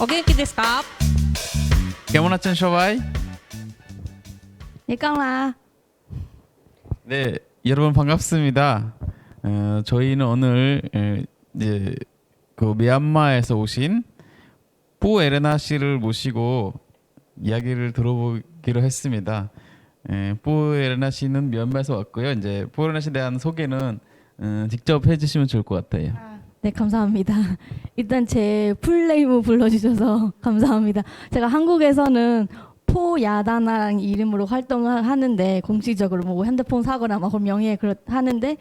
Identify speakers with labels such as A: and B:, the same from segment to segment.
A: お元気ですか?
B: 개모나천 쇼바이.
C: 예강라.
B: 네, 여러분 반갑습니다. 저희는 오늘 이제 그 미얀마에서 오신 푸 에레나 씨를 모시고 이야기를 들어보기로 했습니다. 푸 에레나 씨는 미얀마에서 왔고요. 이제 푸 에레나 씨에 대한 소개는 직접 해주시면 좋을 것 같아요.
C: 네, 감사합니다. 일단 제 풀네임 불러주셔서 감사합니다. 제가 한국에서는 포야다나라는 이름으로 활동을 하는데 공식적으로 뭐 핸드폰 사거나 막 그런 명의에 하는데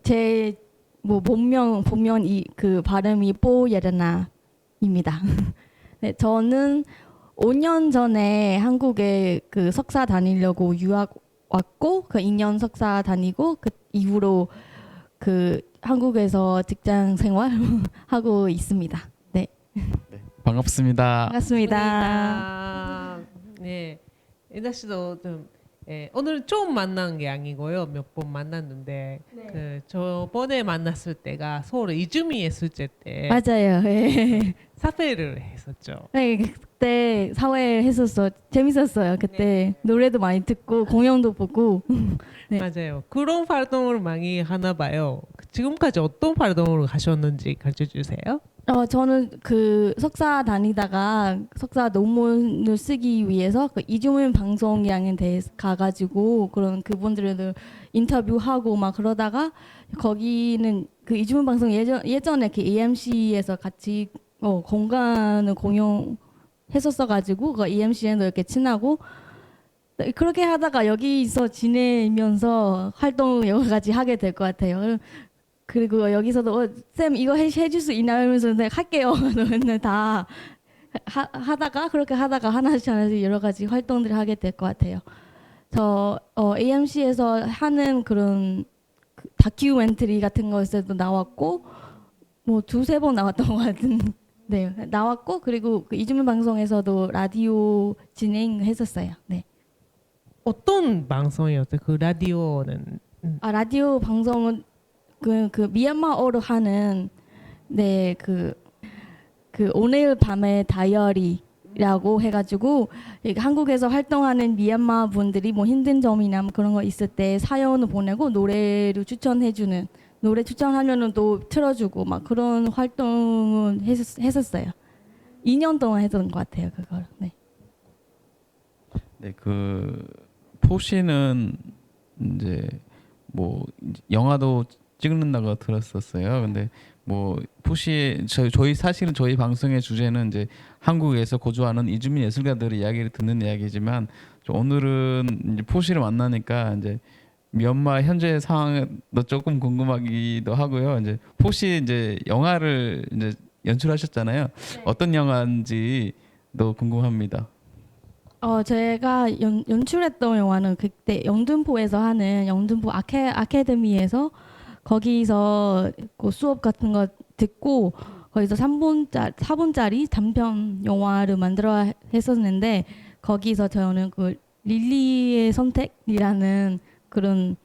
C: 제 뭐 본명 이 그 발음이 포야다나입니다. 네, 저는 5년 전에 한국에 그 석사 다니려고 유학 왔고 그 2년 석사 다니고 그 이후로 그 한국에서 직장 생활 하고 있습니다. 네.
B: 반갑습니다.
C: 반갑습니다.
A: 네, 에나 씨도 좀 오늘 처음 만난 게 아니고요. 몇 번 만났는데
C: 네.
A: 그 저번에 만났을 때가 서울 이주미 예술제 때
C: 맞아요. 네.
A: 사회를 했었죠.
C: 네, 그때 사회 했었어. 재밌었어요. 그때 노래도 많이 듣고 공연도 보고. 네.
A: 맞아요. 그런 활동을 많이 하나 봐요. 지금까지 어떤 활동을 하셨는지 가르쳐 주세요.
C: 저는 그 석사 다니다가 석사 논문을 쓰기 위해서 그 이주민 방송이라는 데 가가지고 그런 그분들을 인터뷰하고 막 그러다가 거기는 그 이주민 방송 예전에 그 AMC에서 같이 공간을 공용했었어가지고 그 AMC에도 이렇게 친하고 그렇게 하다가 여기서 지내면서 활동 여러 가지 하게 될 것 같아요. 그리고 여기서도 쌤 이거 해줄 수 있나요? 하면서 네, 할게요. 맨날 다 하다가 그렇게 하다가 하나씩 여러 가지 활동들을 하게 될 것 같아요. 저 AMC에서 하는 그런 그 다큐멘터리 같은 것에도 나왔고 뭐 두세 번 나왔던 것 같은 네 나왔고 그리고 그 이주민 방송에서도 라디오 진행했었어요. 네.
A: 어떤 방송이었어요? 그 라디오는
C: 라디오 방송은 그 미얀마어로 하는 네 그 오늘 밤의 다이어리라고 해가지고 한국에서 활동하는 미얀마 분들이 뭐 힘든 점이나 뭐 그런 거 있을 때 사연을 보내고 노래를 추천해주는 노래 추천하면은 또 틀어주고 막 그런 활동을 했었어요. 2년 동안 했던 것 같아요 그걸. 네.
B: 네, 그 포시는 이제 뭐 영화도 찍는다고 들었었어요. 근데 뭐 포시 저희 사실은 저희 방송의 주제는 이제 한국에서 거주하는 이주민 예술가들의 이야기를 듣는 이야기지만 오늘은 이제 포시를 만나니까 이제 미얀마 현재 상황도 조금 궁금하기도 하고요. 이제 포시 이제 영화를 이제 연출하셨잖아요.
C: 네.
B: 어떤 영화인지도 궁금합니다.
C: 제가 연출했던 영화는 그때 영등포에서 하는 영등포 아카데미에서 거기서 그 수업 같은 거 듣고 거기서 4분짜리 단편 영화를 만들어 했었는데 거기서 저는 그 릴리의 선택이라는 그런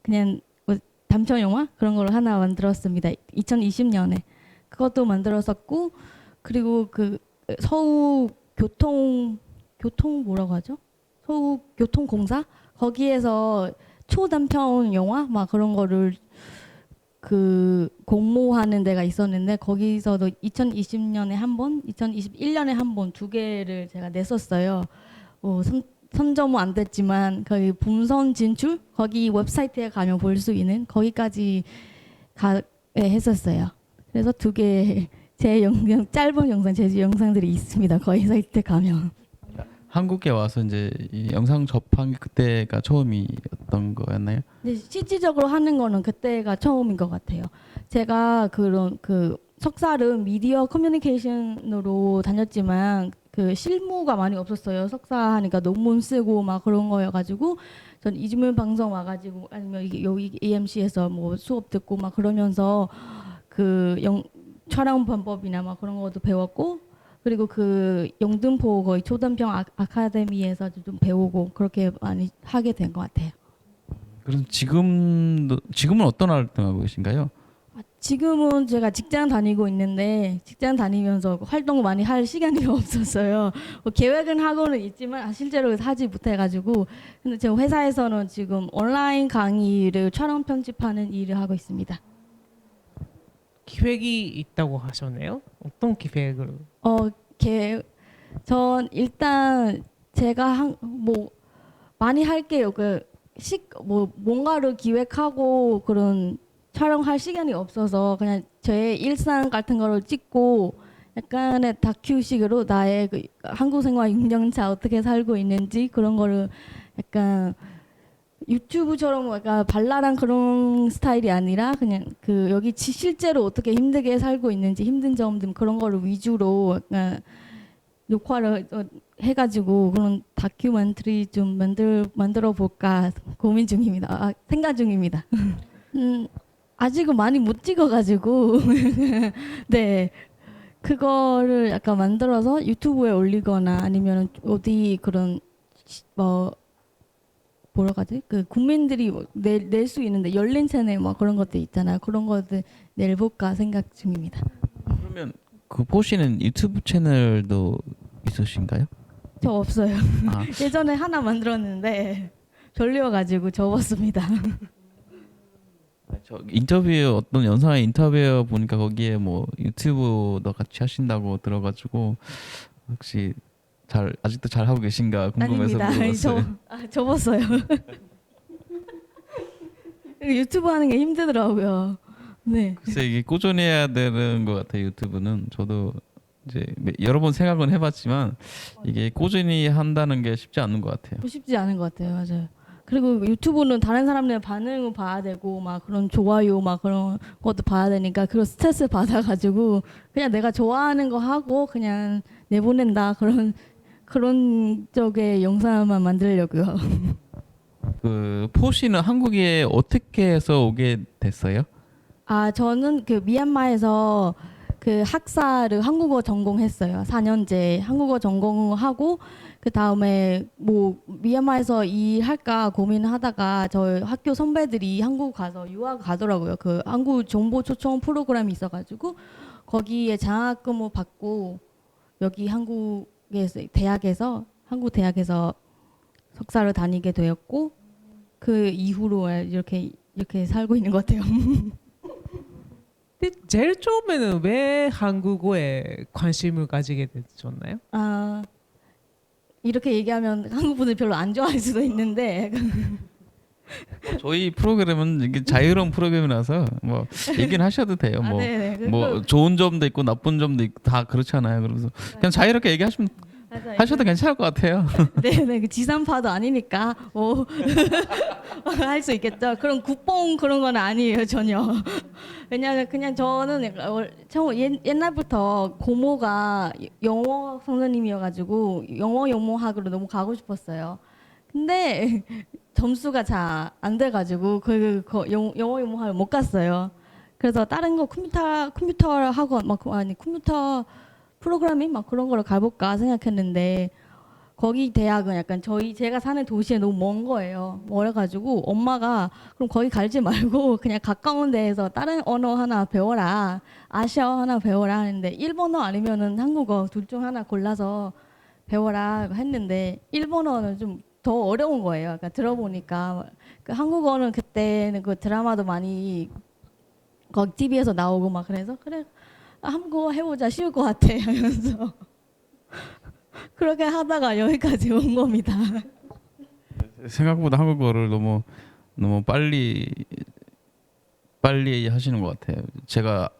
C: 그냥 뭐 단편 영화 그런 걸 하나 만들었습니다. 2020년에 그것도 만들었었고 그리고 그 서울 교통 뭐라고 하죠? 서울 교통공사 거기에서 초단편 영화 막 그런 거를 그 공모하는 데가 있었는데 거기서도 2020년에 한 번, 2021년에 한 번 두 개를 제가 냈었어요. 선점은 안 됐지만 거기 본선 진출 거기 웹사이트에 가면 볼 수 있는 거기까지 했었어요. 그래서 두 개 제 짧은 영상 제주 영상들이 있습니다. 거기 사이트에 가면.
B: 한국에 와서 이제 이 영상 접한 게 그때가 처음이었던 거였나요?
C: 네, 실질적으로 하는 거는 그때가 처음인 것 같아요. 제가 그런 그 석사를 미디어 커뮤니케이션으로 다녔지만 그 실무가 많이 없었어요. 석사하니까 논문 쓰고 막 그런 거여가지고 전 이주민 방송 와가지고 아니면 여기 AMC에서 뭐 수업 듣고 막 그러면서 그 촬영 방법이나 막 그런 것도 배웠고 그리고 그 영등포 거의 초단편 아카데미에서 좀 배우고 그렇게 많이 하게 된 것 같아요.
B: 그럼 지금은 어떤 활동하고 계신가요?
C: 지금은 제가 직장 다니고 있는데 직장 다니면서 활동 많이 할 시간이 없었어요. 뭐 계획은 하고는 있지만 실제로 하지 못해가지고. 근데 제 회사에서는 지금 온라인 강의를 촬영 편집하는 일을 하고 있습니다.
A: 기획이 있다고 하셨네요. 어떤 기획을?
C: 전 일단 제가 뭐 많이 할게요. 뭔가를 기획하고 그런 촬영할 시간이 없어서 그냥 제 일상 같은 거를 찍고 약간의 다큐식으로 나의 그 한국 생활 6년차 어떻게 살고 있는지 그런 거를 약간 유튜브처럼 약간 발랄한 그런 스타일이 아니라 그냥 그 여기 실제로 어떻게 힘들게 살고 있는지 힘든 점들 그런 거를 위주로 약간 녹화를 해가지고 그런 다큐멘터리 좀 만들어 볼까 고민 중입니다. 생각 중입니다. 아직은 많이 못 찍어가지고 네 그거를 약간 만들어서 유튜브에 올리거나 아니면 어디 그런 뭐라 하지? 그 국민들이 낼 수 있는데 열린 채널 뭐 그런 것들 있잖아요. 그런 것들 내볼까 생각 중입니다.
B: 그러면 그 포시는 유튜브 채널도 있으신가요?
C: 저 없어요.
B: 아,
C: 예전에 하나 만들었는데 별로여가지고 접었습니다.
B: 저 인터뷰 어떤 영상의 인터뷰 보니까 거기에 뭐 유튜브도 같이 하신다고 들어가지고 혹시 아직도 잘 하고 계신가 궁금해서
C: 아닙니다.
B: 물어봤어요.
C: 접었어요. 유튜브 하는 게 힘들더라고요. 네.
B: 글쎄 이게 꾸준히 해야 되는 것 같아요. 유튜브는 저도 이제 여러 번 생각은 해봤지만 이게 꾸준히 한다는 게 쉽지 않은 것 같아요.
C: 쉽지 않은 것 같아요. 맞아요. 그리고 유튜브는 다른 사람들의 반응을 봐야 되고 막 그런 좋아요 막 그런 것도 봐야 되니까 그런 스트레스 받아가지고 그냥 내가 좋아하는 거 하고 그냥 내보낸다 그런 쪽의 영상만 만들려고요.
B: 그 포시는 한국에 어떻게 해서 오게 됐어요?
C: 저는 그 미얀마에서 그 학사를 한국어 전공했어요. 4년제 한국어 전공하고 그 다음에 뭐 미얀마에서 일할까 고민하다가 저희 학교 선배들이 한국 가서 유학 가더라고요. 그 한국 정보 초청 프로그램이 있어가지고 거기에 장학금을 받고 여기 한국 대학에서 석사를 다니게 되었고 그 이후로 이렇게 살고 있는 것 같아요.
A: 근데 제일 처음에는 왜 한국어에 관심을 가지게 되셨나요?
C: 이렇게 얘기하면 한국 분들 별로 안 좋아할 수도 있는데
B: 저희 프로그램은 이게 자유로운 프로그램이라서 뭐 얘기는 하셔도 돼요. 뭐
C: 네네.
B: 뭐 좋은 점도 있고 나쁜 점도 있고 다 그렇잖아요. 그래서 그냥 자유롭게 얘기하시면 하셔도 괜찮을 것 같아요.
C: 네네. 그 지산파도 아니니까 할 수 있겠죠. 그런 국뽕 그런 건 아니에요 전혀. 왜냐하면 그냥 저는 옛날부터 고모가 영어 선생님이어가지고 영어 영모학으로 너무 가고 싶었어요. 근데 점수가 잘 안 돼가지고 영어 영모학을 못 갔어요. 그래서 다른 거 컴퓨터 학원 컴퓨터 프로그래밍 막 그런 거를 가볼까 생각했는데 거기 대학은 약간 제가 사는 도시에 너무 먼 거예요. 멀어가지고 엄마가 그럼 거기 가지 말고 그냥 가까운 데에서 다른 언어 하나 배워라. 아시아어 하나 배워라 하는데 일본어 아니면은 한국어 둘 중 하나 골라서 배워라 했는데 일본어는 좀 더 어려운 거예요. 그러니까 들어보니까 그 한국어는 그때는 그 드라마도 많이 거기 TV에서 나오고 막 그래서 그래 한국어 해보자 쉬울 것 같아 하면서 그렇게 하다가 여기까지 온 겁니다.
B: 생각보다 한국어를 너무 빨리 하시는 것 같아요. 제가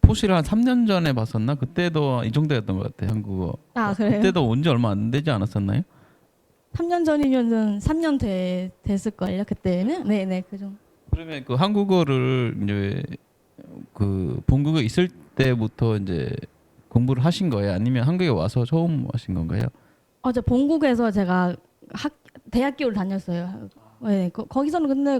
B: 포시를 한 3년 전에 봤었나? 그때도 이 정도였던 것 같아요. 한국어.
C: 그래요?
B: 그때도 온 지 얼마 안 되지 않았었나요?
C: 3년 전이면은 3년 됐을걸요 그때는. 네네 그 정도.
B: 그러면 그 한국어를 이제 그 본국에 있을 때부터 이제 공부를 하신 거예요? 아니면 한국에 와서 처음 하신 건가요?
C: 저 본국에서 제가 대학교를 다녔어요. 네, 거기서는 근데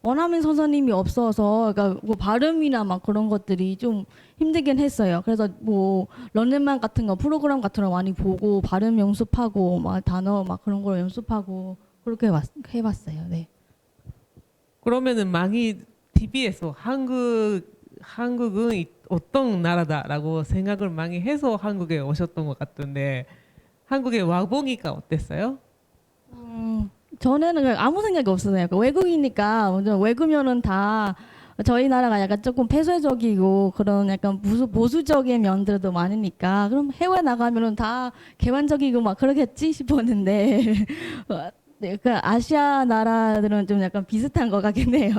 C: 원어민 선생님이 없어서 그러니까 뭐 발음이나 막 그런 것들이 좀 힘들긴 했어요. 그래서 뭐 런닝맨 같은 거 프로그램 같은 거 많이 보고 발음 연습하고 막 단어 막 그런 걸 연습하고 그렇게 해봤어요. 네.
A: 그러면은 많이 TV에서 한국은 어떤 나라다라고 생각을 많이 해서 한국에 오셨던 것 같은데 한국에 와 보니까 어땠어요?
C: 전에는 아무 생각이 없었어요. 약간 외국이니까 먼저 외국면은 다 저희 나라가 약간 조금 폐쇄적이고 그런 약간 보수적인 면들도 많으니까 그럼 해외 나가면은 다 개방적이고 막 그러겠지 싶었는데 그 아시아 나라들은 좀 약간 비슷한 것 같긴 해요.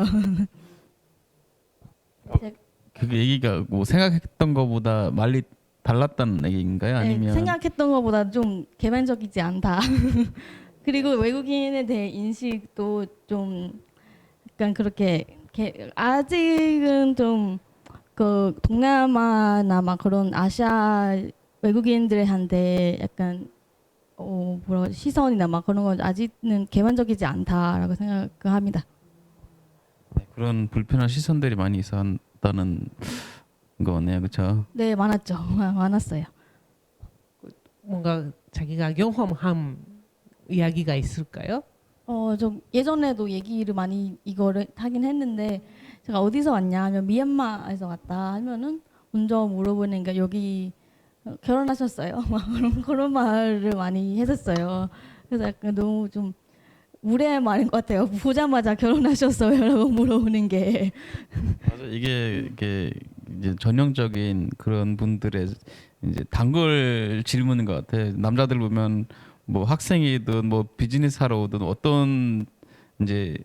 B: 그 얘기가 뭐 생각했던 것보다 많이 달랐다는 얘기인가요?
C: 네,
B: 아니면
C: 생각했던 것보다 좀 개방적이지 않다. 그리고 외국인에 대해 인식도 좀 약간 그렇게 아직은 좀 그 동남아나 막 그런 아시아 외국인들한테 약간 뭐라 시선이나 막 그런 건 아직은 개방적이지 않다라고 생각합니다.
B: 그런 불편한 시선들이 많이 있었다는 거네요, 그렇죠?
C: 네, 많았죠. 많았어요.
A: 뭔가 자기가 경험한 이야기가 있을까요?
C: 좀 예전에도 얘기를 많이 이거를 하긴 했는데 제가 어디서 왔냐 하면 미얀마에서 왔다 하면은 먼저 물어보는 게 여기 결혼하셨어요? 막 그런 말을 많이 했었어요. 그래서 약간 너무 좀 무례한 말인 것 같아요. 보자마자 결혼하셨어요라고 물어보는 게.
B: 맞아, 이게 이제 전형적인 그런 분들의 이제 단골 질문인 것 같아. 남자들 보면 뭐 학생이든 뭐 비즈니스 하러 오든 어떤 이제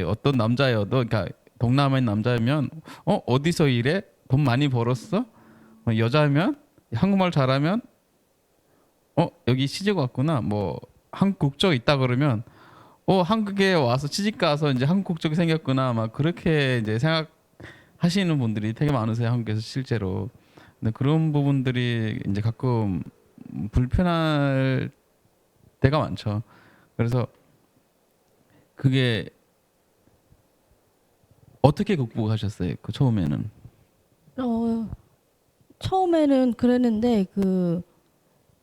B: 어떤 남자여도 그러니까 동남아인 남자면 어디서 일해? 돈 많이 벌었어? 여자면 한국말 잘하면 여기 시집 왔구나. 뭐 한국 국적 있다 그러면 한국에 와서 시집 가서 이제 한국 국적이 생겼구나. 막 그렇게 이제 생각하시는 분들이 되게 많으세요. 한국에서 실제로. 근데 그런 부분들이 이제 가끔 불편할 때가 많죠. 그래서 그게 어떻게 극복하셨어요? 그 처음에는.
C: 어, 처음에는 그랬는데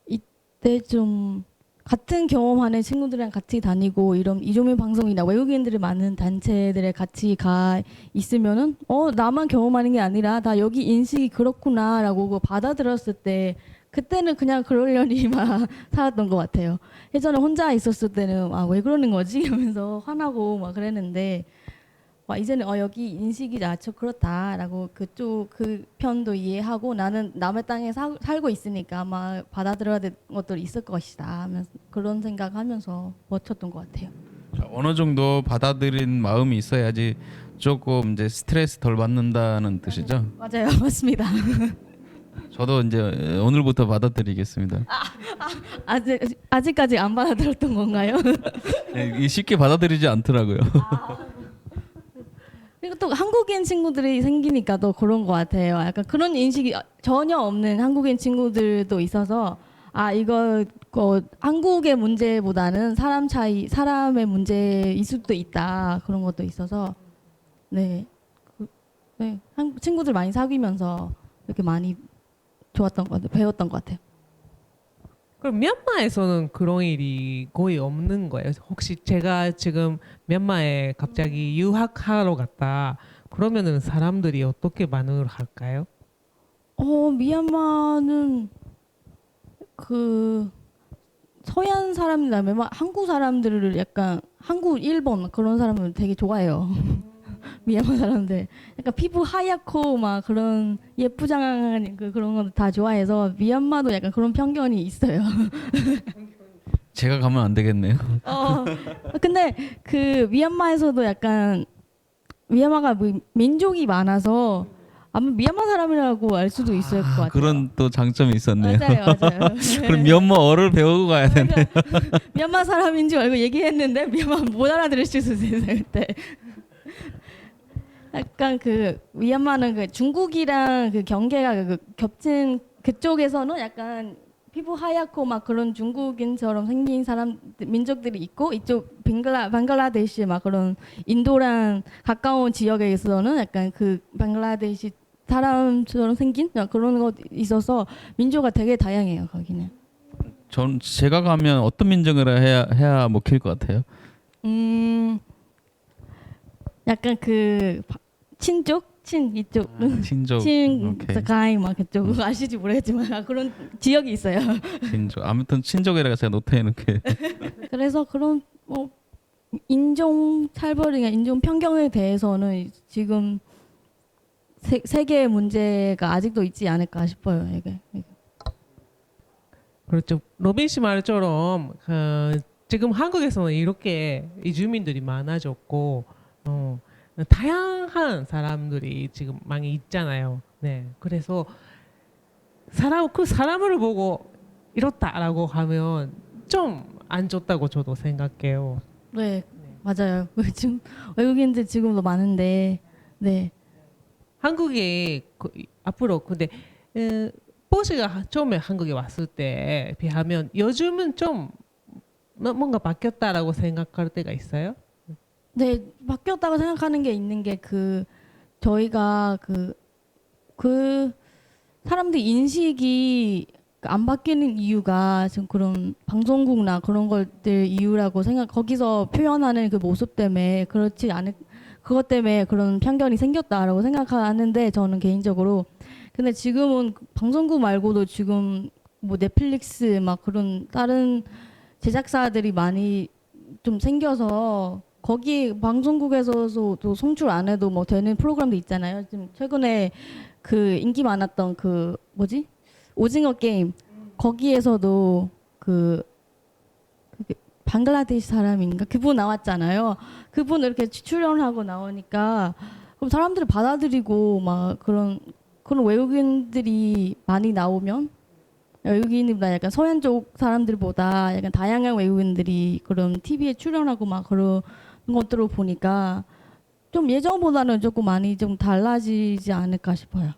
C: 이때 좀 같은 경험하는 친구들이랑 같이 다니고 이런 이종민 방송이나 외국인들이 많은 단체들에 같이 가 있으면은 나만 경험하는 게 아니라 다 여기 인식이 그렇구나라고 그거 받아들였을 때 그때는 그냥 그러려니 막 살았던 것 같아요. 예전에 혼자 있었을 때는 왜 그러는 거지? 이러면서 화나고 막 그랬는데 이제는 여기 인식이 나저 그렇다라고 그쪽 그 편도 이해하고 나는 남의 땅에 살고 있으니까 아마 받아들여야 될 것들이 있을 것이다 하면서 그런 생각하면서 버텼던 것 같아요.
B: 자, 어느 정도 받아들인 마음이 있어야지 조금 이제 스트레스 덜 받는다는 뜻이죠.
C: 맞아요, 맞습니다.
B: 저도 이제 오늘부터 받아들이겠습니다.
C: 아직까지 안 받아들였던 건가요?
B: 이게 쉽게 받아들이지 않더라고요.
C: 그리고 또 한국인 친구들이 생기니까 더 그런 것 같아요. 약간 그런 인식이 전혀 없는 한국인 친구들도 있어서 이거 한국의 문제보다는 사람의 문제일 수도 있다 그런 것도 있어서 네, 네 한국 친구들 많이 사귀면서 이렇게 많이 좋았던 것 같아요. 배웠던 것 같아요.
A: 그럼 미얀마에서는 그런 일이 거의 없는 거예요? 혹시 제가 지금 미얀마에 갑자기 유학하러 갔다 그러면은 사람들이 어떻게 반응을 할까요?
C: 미얀마는 그 서양 사람이나 한국 사람들을 약간 한국, 일본 그런 사람을 되게 좋아해요. 미얀마 사람들 약간 피부 하얗고 막 그런 예쁘장한 그런 거 다 좋아해서 미얀마도 약간 그런 편견이 있어요.
B: 제가 가면 안 되겠네요.
C: 근데 그 미얀마에서도 약간 미얀마가 민족이 많아서 아마 미얀마 사람이라고 알 수도 있을 것 같아요.
B: 그런 또 장점이 있었네요.
C: 맞아요.
B: 그럼 미얀마어를 배우고 가야 되네.
C: 미얀마 사람인 줄 알고 얘기했는데 미얀마 못 알아들을 수도 있어요 그때. 약간 그 미얀마는 그 중국이랑 그 경계가 겹친 그쪽에서는 약간 피부 하얗고 막 그런 중국인처럼 생긴 민족들이 있고 이쪽 방글라데시 막 그런 인도랑 가까운 지역에서는 약간 그 방글라데시 사람처럼 생긴 그런 거 있어서 민족가 되게 다양해요 거기는.
B: 제가 가면 어떤 민족을 해야 먹힐 것 같아요?
C: 약간 친 이쪽
B: 친족.
C: 친
B: 오케이.
C: 가이 막 그쪽 그거 아실지 모르겠지만 그런 지역이 있어요.
B: 친족. 아무튼 친족이라고 제가 노트해 놓게.
C: 그래서 그런 뭐 인종 차별이나 인종 편견에 대해서는 지금 세계의 문제가 아직도 있지 않을까 싶어요. 이게.
A: 그렇죠. 로빈 씨 말처럼 지금 한국에서는 이렇게 이주민들이 많아졌고 다양한 사람들이 지금 많이 있잖아요. 네, 그래서 그 사람을 보고 이렇다라고 하면 좀 안 좋다고 저도 생각해요.
C: 네, 맞아요. 지금 외국인들 지금도 많은데, 네,
A: 한국에 앞으로 근데 보시가 처음에 한국에 왔을 때 비하면 요즘은 좀 뭔가 바뀌었다라고 생각할 때가 있어요?
C: 네 바뀌었다고 생각하는 게 있는 게 저희가 그 사람들 인식이 안 바뀌는 이유가 지금 그런 방송국나 그런 것들 이유라고 거기서 표현하는 그 모습 때문에 그렇지 않을 그것 때문에 그런 편견이 생겼다라고 생각하는데 저는 개인적으로 근데 지금은 방송국 말고도 지금 뭐 넷플릭스 막 그런 다른 제작사들이 많이 좀 생겨서 거기 방송국에서도 송출 안 해도 뭐 되는 프로그램도 있잖아요. 지금 최근에 그 인기 많았던 그 뭐지? 오징어 게임 거기에서도 그 방글라데시 사람인가 그분 나왔잖아요. 그분 이렇게 출연하고 나오니까 그럼 사람들이 받아들이고 막 그런 외국인들이 많이 나오면 외국인보다 약간 서양 쪽 사람들보다 약간 다양한 외국인들이 그런 TV에 출연하고 막 그런 것들을 보니까 좀 예전보다는 조금 많이 좀 달라지지 않을까 싶어요.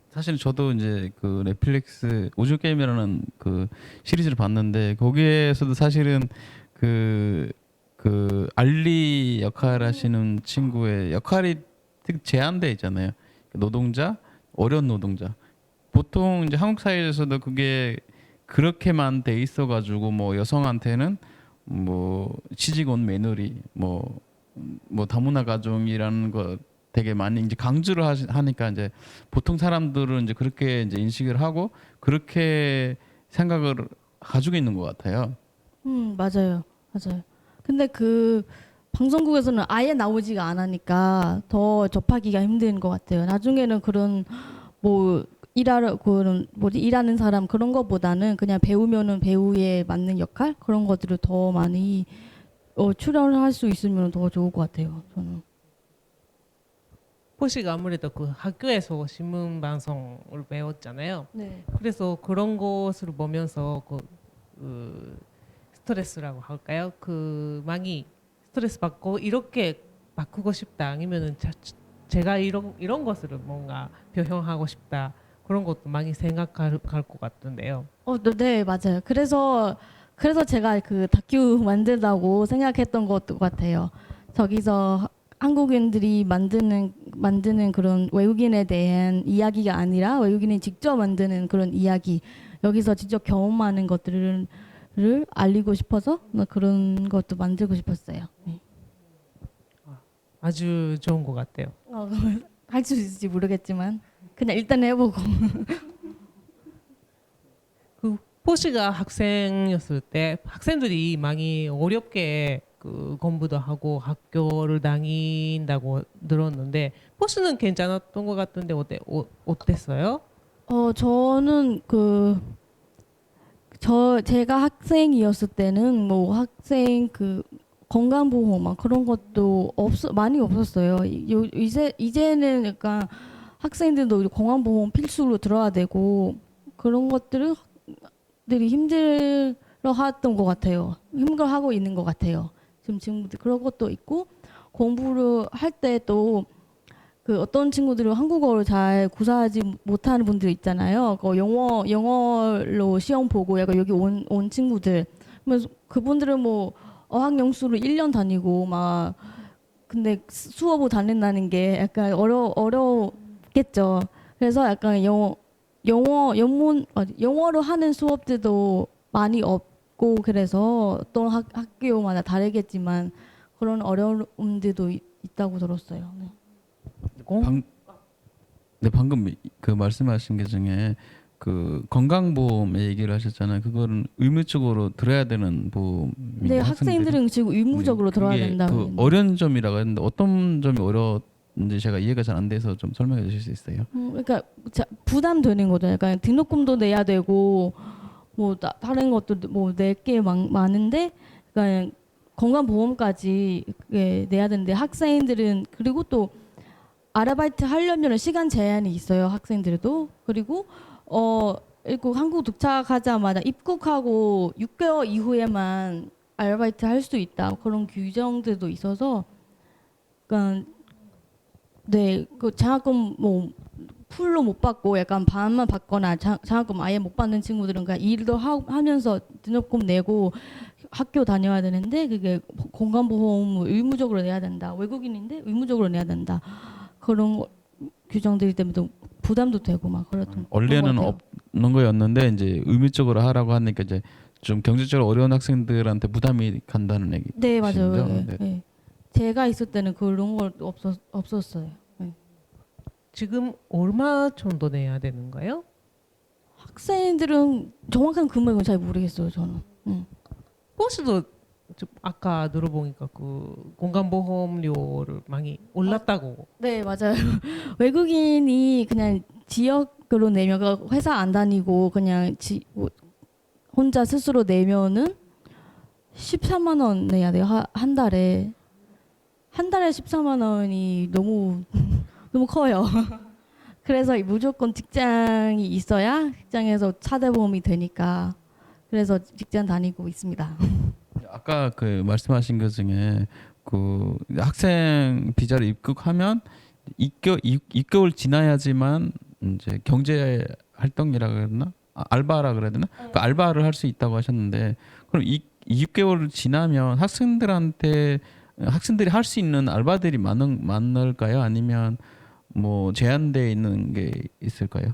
B: 사실 저도 이제 그 넷플릭스 오징어 게임이라는 그 시리즈를 봤는데 거기에서도 사실은 그 알리 역할 하시는 친구의 역할이 되게 제한돼 있잖아요. 노동자, 어려운 노동자. 보통 이제 한국 사회에서도 그게 그렇게만 돼 있어가지고 뭐 여성한테는 뭐 시집온 며느리, 뭐 다문화 가정이라는 거 되게 많이 이제 강조를 하니까 이제 보통 사람들은 이제 그렇게 이제 인식을 하고 그렇게 생각을 가지고 있는 것 같아요.
C: 맞아요. 맞아요. 근데 그 방송국에서는 아예 나오지가 않으니까 더 접하기가 힘든 것 같아요. 나중에는 그런 뭐 일하는 사람 그런 거보다는 그냥 배우면은 배우에 맞는 역할 그런 것들을 더 많이 출연을 할 수 있으면 더 좋을 것 같아요. 저는.
A: 보시가 아무래도 그 학교에서 신문 방송을 배웠잖아요.
C: 네.
A: 그래서 그런 것을 보면서 스트레스라고 할까요? 많이 스트레스 받고 이렇게 바꾸고 싶다 아니면은 제가 이런 것을 뭔가 표현하고 싶다 그런 것도 많이 생각할 것 같은데요.
C: 네, 맞아요. 그래서 제가 그 다큐 만들다고 생각했던 것 같아요. 저기서 한국인들이 만드는 그런 외국인에 대한 이야기가 아니라 외국인이 직접 만드는 그런 이야기. 여기서 직접 경험하는 것들을 알리고 싶어서 그런 것도 만들고 싶었어요. 네.
A: 아주 좋은 것 같아요.
C: 할 수 있을지 모르겠지만 그냥 일단 해보고.
A: 포시가 학생이었을 때 학생들이 많이 어렵게 공부도 하고 학교를 다닌다고 들었는데 포시는 괜찮았던 것 같은데 어땠어요?
C: 저는 제가 학생이었을 때는 뭐 학생 건강보험 막 그런 것도 많이 없었어요. 이제는 약간 학생들도 건강보험 필수로 들어야 되고 그런 것들이 힘들어했던 것 같아요. 힘들어하고 있는 것 같아요. 지금 그런 것도 있고 공부를 할 때도 어떤 친구들은 한국어를 잘 구사하지 못하는 분들 있잖아요. 영어로 시험 보고 약간 여기 온 친구들. 그러면 그분들은 뭐 어학연수를 1년 다니고 막 근데 수업을 다닌다는 게 약간 어렵겠죠. 그래서 약간 영어로 하는 수업들도 많이 없고 그래서 어떤 학교마다 다르겠지만 그런 어려움들도 있다고 들었어요. 네.
B: 네, 방금 그 말씀하신 게 중에 그 건강보험 얘기를 하셨잖아요. 그거는 의무적으로 들어야 되는 보험인데
C: 네, 학생들은 지금 의무적으로 들어야
B: 그게
C: 된다.
B: 그 어려운 점이라고 했는데 어떤 점이 어려운지 제가 이해가 잘 안 돼서 좀 설명해 주실 수 있어요?
C: 그러니까 부담되는 거죠. 약간 등록금도 내야 되고 뭐 다른 것도 뭐 낼 게 많은데 그러니까 건강보험까지 내야 되는데 학생들은 그리고 또 아르바이트 하려면 시간 제한이 있어요. 학생들도. 그리고 그리고 한국 도착하자마자 입국하고 6개월 이후에만 아르바이트 할 수 있다. 그런 규정들도 있어서 그러니까 네, 그 장학금 뭐 풀로 못 받고 약간 반만 받거나 장학금 아예 못 받는 친구들은 그냥 일도 하면서 등록금 내고 학교 다녀야 되는데 그게 건강보험 의무적으로 내야 된다. 외국인인데 의무적으로 내야 된다. 그런 규정들 때문에 또 부담도 되고 막 그렇던.
B: 원래는 없는 거였는데 이제 의무적으로 하라고 하니까 이제 좀 경제적으로 어려운 학생들한테 부담이 간다는 얘기.
C: 네, 맞아요.
B: 네.
C: 네. 네. 제가 있을 때는 그런 걸 없었어요. 네.
A: 지금 얼마 정도 내야 되는가요?
C: 학생들은 정확한 금액은 잘 모르겠어요. 저는.
A: 버스도 좀 아까 들어보니까 그 건강보험료를 많이 올랐다고.
C: 네, 맞아요. 외국인이 그냥 지역으로 내면 그 회사 안 다니고 그냥 혼자 스스로 내면은 14만 원 내야 돼요. 한 달에. 한 달에 14만 원이 너무 너무 커요. 그래서 무조건 직장이 있어야 직장에서 차대보험이 되니까 그래서 직장 다니고 있습니다.
B: 아까 그 말씀하신 것 중에 그 학생 비자로 입국하면 2개월 지나야지만 이제 경제 활동이라 그랬나? 알바라 그래야 되나? 그 알바를 할 수 있다고 하셨는데 그럼 6개월을 지나면 학생들이 할 수 있는 알바들이 많을까요? 아니면 뭐 제한되어 있는 게 있을까요?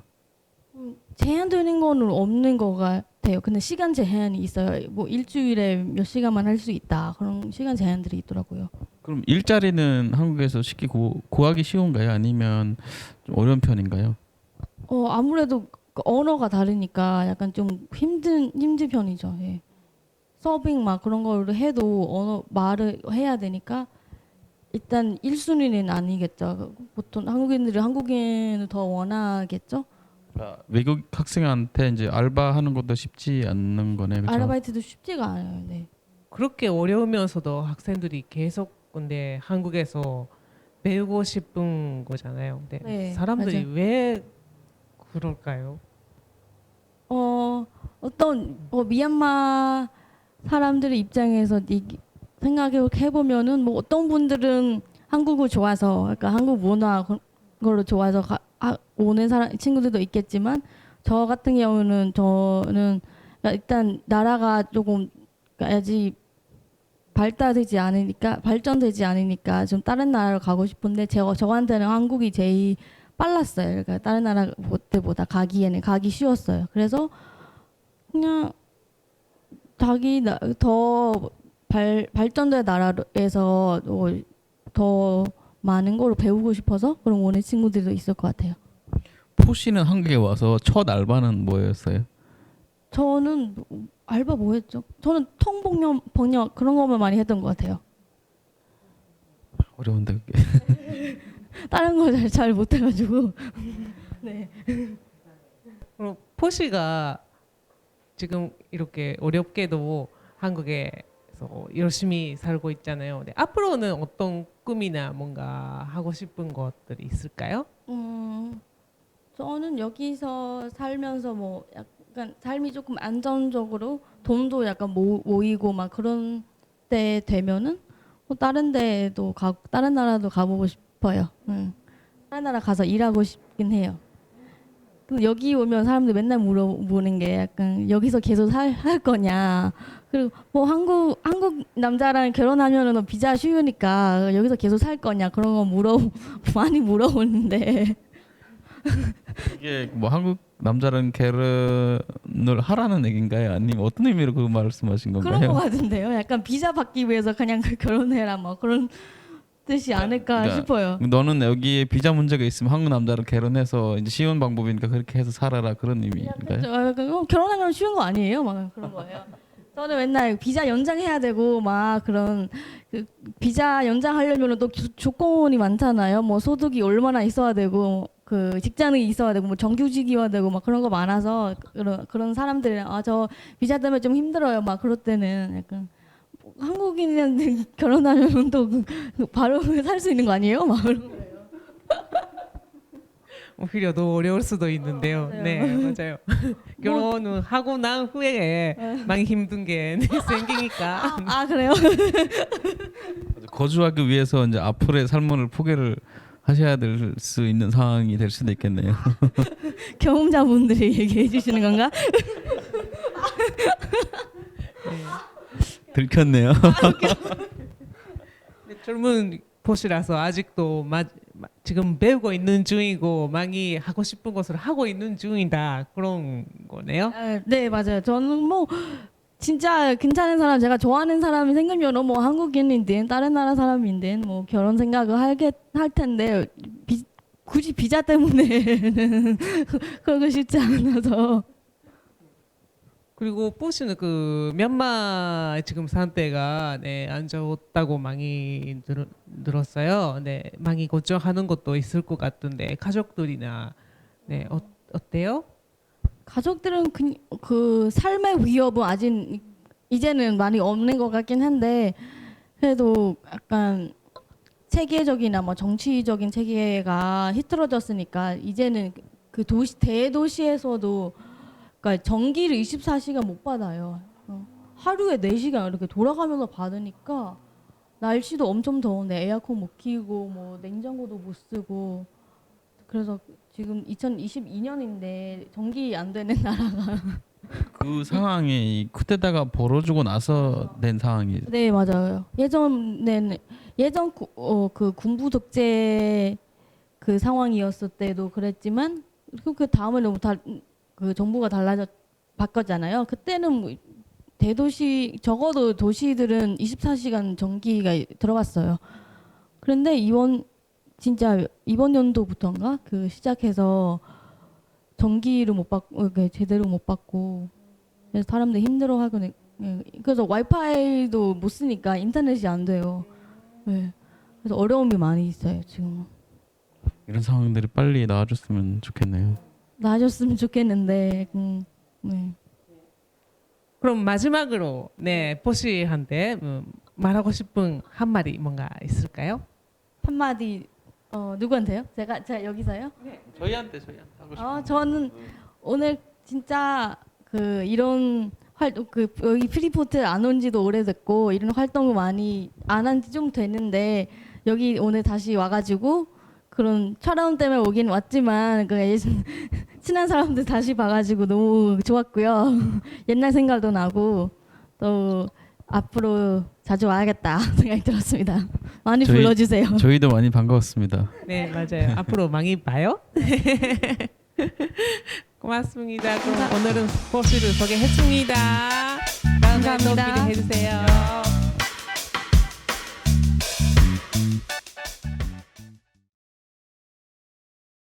C: 제한되는 거는 없는 것 같아요. 근데 시간 제한이 있어요. 뭐 일주일에 몇 시간만 할 수 있다. 그런 시간 제한들이 있더라고요.
B: 그럼 일자리는 한국에서 쉽게 구하기 쉬운가요? 아니면 좀 어려운 편인가요?
C: 아무래도 그 언어가 다르니까 약간 좀 힘든 편이죠. 예. 서빙 막 그런 걸 해도 말을 해야 되니까 일단 1순위는 아니겠죠. 보통 한국인을 더 원하겠죠.
B: 외국 학생한테 이제 알바하는 것도 쉽지 않는 거네. 그렇죠?
C: 아르바이트도 쉽지가 않아요. 네.
A: 그렇게 어려우면서도 학생들이 계속 근데 한국에서 배우고 싶은 거잖아요. 근데
C: 네,
A: 사람들이
C: 맞아요.
A: 왜 그럴까요?
C: 어떤 미얀마 사람들의 입장에서 생각해 보면은 뭐 어떤 분들은 한국을 좋아서 그러니까 한국 문화 걸로 좋아서 오는 친구들도 있겠지만 저 같은 경우는 저는 그러니까 일단 나라가 조금 아직 발전되지 않으니까 좀 다른 나라로 가고 싶은데 저한테는 한국이 제일 빨랐어요. 그러니까 다른 나라 때보다 가기 쉬웠어요. 그래서 그냥 더 발전된 나라에서 더 많은 걸 배우고 싶어서 그런 오는 친구들도 있을 것 같아요.
B: 포시는 한국에 와서 첫 알바는 뭐였어요?
C: 저는 알바 뭐 했죠? 저는 번역 그런 것만 많이 했던 것 같아요.
B: 어려운데 그게.
C: 다른 거 잘 못해가지고. 네.
A: 그럼 포시가 지금 이렇게 어렵게도 한국에서 열심히 살고 있잖아요. 근데 앞으로는 어떤 꿈이나 뭔가 하고 싶은 것들이 있을까요?
C: 저는 여기서 살면서 뭐 약간 삶이 조금 안정적으로 돈도 약간 모이고 막 그런 때 되면은 뭐 다른 나라도 가보고 싶어요. 다른 나라 가서 일하고 싶긴 해요. 근데 여기 오면 사람들 맨날 물어보는 게 약간 여기서 계속 할 거냐. 그리고 뭐 한국 남자랑 결혼하면은 뭐 비자 쉬우니까 여기서 계속 살 거냐 그런 거 많이 물어보는데.
B: 이게 뭐 한국 남자랑 결혼을 하라는 얘기인가요? 아니면 어떤 의미로 그 말씀하신 건가요?
C: 그런 거 같은데요. 약간 비자 받기 위해서 그냥 결혼해라 뭐 그런 뜻이 않을까
B: 그러니까
C: 싶어요.
B: 너는 여기에 비자 문제가 있으면 한국 남자랑 결혼해서 이제 쉬운 방법이니까 그렇게 해서 살아라 그런 의미인가요?
C: 결혼하면 쉬운 거 아니에요? 막 그런 거예요. 저는 맨날 비자 연장해야 되고 막 그런 그 비자 연장하려면 또 조건이 많잖아요. 뭐 소득이 얼마나 있어야 되고 그 직장이 있어야 되고 뭐 정규직이어야 되고 막 그런 거 많아서 그런 사람들이랑 아 저 비자 때문에 좀 힘들어요. 막 그럴 때는 약간 한국인한테 결혼하면 또 바로 살 수 있는 거 아니에요? 막 그런 거.
A: 오히려 더 어려울 수도 있는데요.
C: 맞아요.
A: 네, 맞아요. 결혼을 하고 난 후에 많이 힘든 게 생기니까.
C: 아 그래요?
B: 거주하기 위해서 이제 앞으로의 삶을 포기를 하셔야 될 수 있는 상황이 될 수도 있겠네요.
C: 경험자분들이 얘기해 주시는 건가?
B: 들켰네요.
A: 네, 젊은 보시라서 아직도 지금 배우고 있는 중이고 많이 하고 싶은 것을 하고 있는 중이다 그런 거네요.
C: 아, 네 맞아요. 저는 뭐 진짜 괜찮은 사람, 제가 좋아하는 사람이 생기면 뭐 한국인이든 다른 나라 사람이든 뭐 결혼 생각을 할 텐데 굳이 비자 때문에는 그러고 싶지 않아서.
A: 그리고 보시는 그 미얀마 지금 상태가 네, 안 좋다고 많이 들었어요. 네, 많이 걱정하는 것도 있을 것 같은데 가족들이나 네, 어때요?
C: 가족들은 그 삶의 위협은 아직 이제는 많이 없는 것 같긴 한데 그래도 약간 체계적이나 뭐 정치적인 체계가 흐트러졌으니까 이제는 그 대도시에서도 그러니까 전기를 24시간 못 받아요. 하루에 4시간 이렇게 돌아가면서 받으니까 날씨도 엄청 더운데 에어컨 못 키고 뭐 냉장고도 못 쓰고 그래서 지금 2022년인데 전기 안 되는 나라가
B: 그 상황이 이 쿠데타가 벌어지고 나서 된 상황이에요.
C: 네 맞아요. 그 군부 독재 그 상황이었을 때도 그랬지만 그 다음에는 그 정부가 바꿨잖아요. 그때는 뭐 대도시 적어도 도시들은 24시간 전기가 들어갔어요. 그런데 이번 연도부터인가 그 시작해서 전기를 못 받고 제대로 못 받고 그래서 사람들 힘들어하고 그래서 와이파이도 못 쓰니까 인터넷이 안 돼요. 네. 그래서 어려움이 많이 있어요 지금.
B: 이런 상황들이 빨리 나아졌으면 좋겠네요.
C: 나아졌으면 좋겠는데. 네.
A: 그럼 마지막으로 네, 보시한테 말하고 싶은 한마디 뭔가 있을까요?
C: 한마디 누구한테요? 제가 여기서요?
B: 저희한테 하고 싶은.
C: 저는 오늘 진짜 그 이런 활동 여기 프리포트 안 온 지도 오래됐고 이런 활동을 많이 안 한 지 좀 됐는데 여기 오늘 다시 와가지고 그런 촬영 때문에 오긴 왔지만 그 친한 사람들 다시 봐가지고 너무 좋았고요. 옛날 생각도 나고 또 앞으로 자주 와야겠다 생각이 들었습니다. 많이 불러주세요.
B: 저희도 많이 반가웠습니다.
A: 네, 맞아요. 앞으로 많이 봐요. 고맙습니다. 그럼 오늘은 보시를 소개했습니다. 다음에 또
C: 감사합니다.
A: 기대해 주세요.